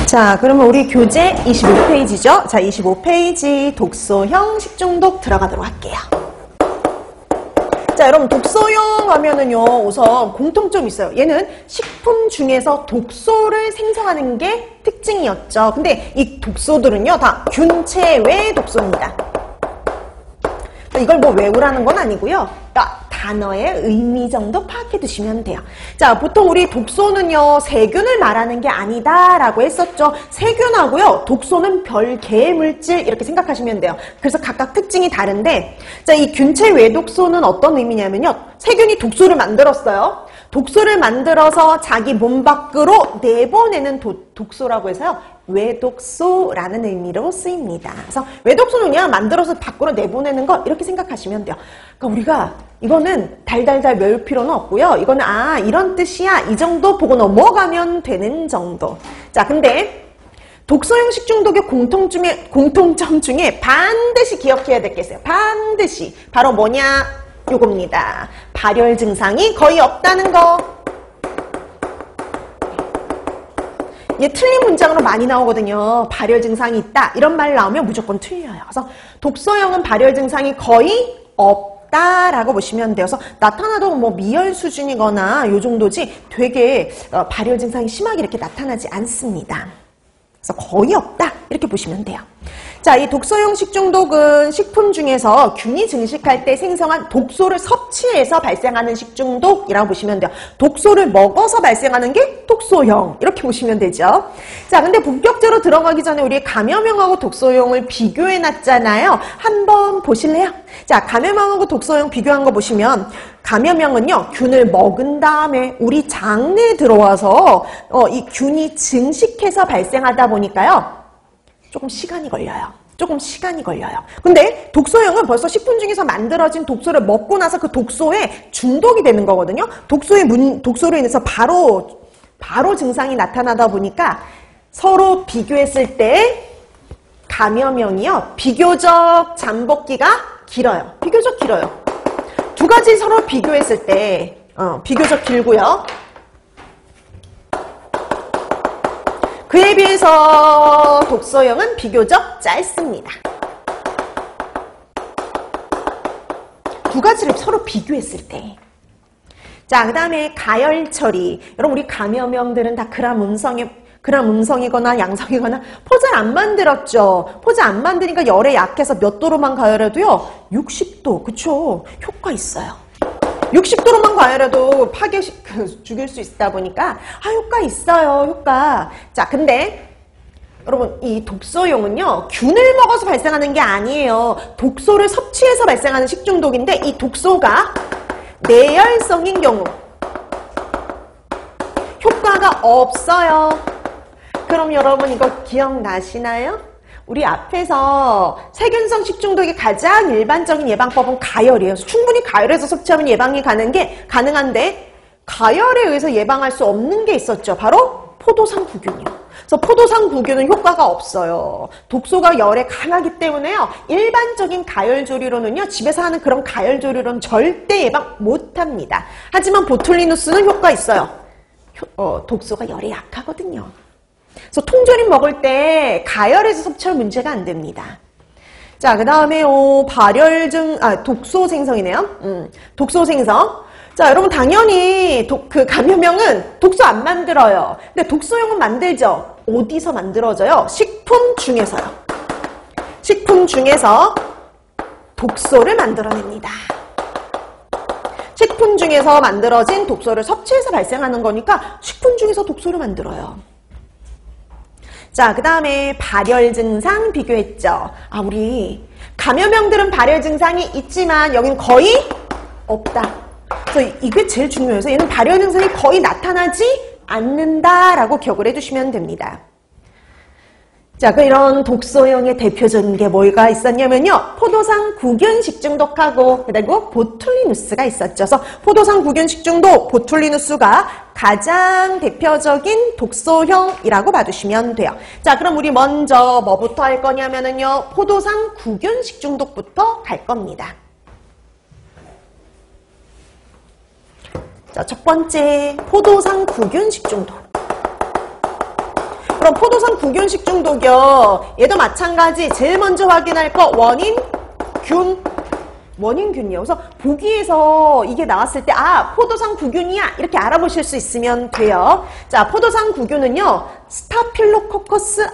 자, 그러면 우리 교재 25페이지죠? 자, 25페이지 독소형 식중독 들어가도록 할게요. 자, 여러분 독소형 하면은요, 우선 공통점이 있어요. 얘는 식품 중에서 독소를 생성하는 게 특징이었죠. 근데 이 독소들은요, 다 균체외 독소입니다. 이걸 뭐 외우라는 건 아니고요. 단어의 의미 정도 파악해 두시면 돼요. 자, 보통 우리 독소는요, 세균을 말하는 게 아니다라고 했었죠. 세균하고요, 독소는 별개의 물질 이렇게 생각하시면 돼요. 그래서 각각 특징이 다른데, 자, 이 균체 외독소는 어떤 의미냐면요, 세균이 독소를 만들었어요. 독소를 만들어서 자기 몸 밖으로 내보내는 독소라고 해서요, 외독소라는 의미로 쓰입니다. 그래서 외독소는 그냥 만들어서 밖으로 내보내는 거 이렇게 생각하시면 돼요. 그러니까 우리가 이거는 달달달 외울 필요는 없고요. 이거는 이런 뜻이야 이 정도 보고 넘어가면 되는 정도. 자, 근데 독소형 식중독의 공통점 중에 반드시 기억해야 될 게 있어요. 반드시 바로 뭐냐? 요겁니다. 발열 증상이 거의 없다는 거. 얘 틀린 문장으로 많이 나오거든요. 발열 증상이 있다. 이런 말 나오면 무조건 틀려요. 그래서 독소형은 발열 증상이 거의 없다라고 보시면 돼요. 그래서 나타나도 뭐 미열 수준이거나 요 정도지 되게 발열 증상이 심하게 이렇게 나타나지 않습니다. 그래서 거의 없다. 이렇게 보시면 돼요. 자, 이 독소형 식중독은 식품 중에서 균이 증식할 때 생성한 독소를 섭취해서 발생하는 식중독이라고 보시면 돼요. 독소를 먹어서 발생하는 게 독소형 이렇게 보시면 되죠. 자, 근데 본격적으로 들어가기 전에 우리 감염형하고 독소형을 비교해 놨잖아요. 한번 보실래요? 자, 감염형하고 독소형 비교한 거 보시면 감염형은요, 균을 먹은 다음에 우리 장내에 들어와서 이 균이 증식해서 발생하다 보니까요, 조금 시간이 걸려요. 근데 독소형은 벌써 식품 중에서 만들어진 독소를 먹고 나서 그 독소에 중독이 되는 거거든요. 독소로 인해서 바로 증상이 나타나다 보니까 서로 비교했을 때 감염형이요, 비교적 잠복기가 길어요. 두 가지 서로 비교했을 때 비교적 길고요. 그에 비해서 독소형은 비교적 짧습니다. 두 가지를 서로 비교했을 때. 자, 그 다음에 가열 처리. 여러분, 우리 감염형들은 다 그람 음성이거나 양성이거나 포잘 안 만들었죠. 포잘 안 만드니까 열에 약해서 몇 도로만 가열해도요, 60도, 그쵸? 효과 있어요. 60도로만 가열해도 죽일 수 있다 보니까 효과 있어요. 효과. 자, 근데 여러분, 이 독소용은요, 균을 먹어서 발생하는 게 아니에요. 독소를 섭취해서 발생하는 식중독인데, 이 독소가 내열성인 경우 효과가 없어요. 그럼 여러분, 이거 기억나시나요? 우리 앞에서 세균성 식중독의 가장 일반적인 예방법은 가열이에요. 충분히 가열해서 섭취하면 예방이 가능한데, 가열에 의해서 예방할 수 없는 게 있었죠. 바로 포도상구균이요. 그래서 포도상구균은 효과가 없어요. 독소가 열에 강하기 때문에요, 일반적인 가열조리로는요, 집에서 하는 그런 가열조리로는 절대 예방 못합니다. 하지만 보툴리누스는 효과 있어요. 독소가 열에 약하거든요. 그래서 통조림 먹을 때 가열해서 섭취할 문제가 안 됩니다. 자, 그 다음에 독소 생성이네요. 독소 생성. 자, 여러분, 당연히 그 감염형은 독소 안 만들어요. 근데 독소형은 만들죠. 어디서 만들어져요? 식품 중에서요. 식품 중에서 독소를 만들어냅니다. 식품 중에서 만들어진 독소를 섭취해서 발생하는 거니까 식품 중에서 독소를 만들어요. 자, 그 다음에 발열 증상 비교했죠. 우리 감염형들은 발열 증상이 있지만 여긴 거의 없다. 그래서 이게 제일 중요해서 얘는 발열 증상이 거의 나타나지 않는다라고 기억을 해주시면 됩니다. 자, 이런 독소형의 대표적인 게 뭐가 있었냐면요, 포도상구균 식중독하고 그리고 보툴리누스가 있었죠. 그래서 포도상구균 식중독, 보툴리누스가 가장 대표적인 독소형이라고 봐주시면 돼요. 자, 그럼 우리 먼저 뭐부터 할 거냐면은요, 포도상구균 식중독부터 갈 겁니다. 자, 첫 번째 포도상구균 식중독. 그럼 포도상 구균식 중독이요. 얘도 마찬가지. 제일 먼저 확인할 거 원인, 균. 원인균이요. 그래서 보기에서 이게 나왔을 때 포도상 구균이야 이렇게 알아보실 수 있으면 돼요. 자, 포도상 구균은요. 스타필로코커스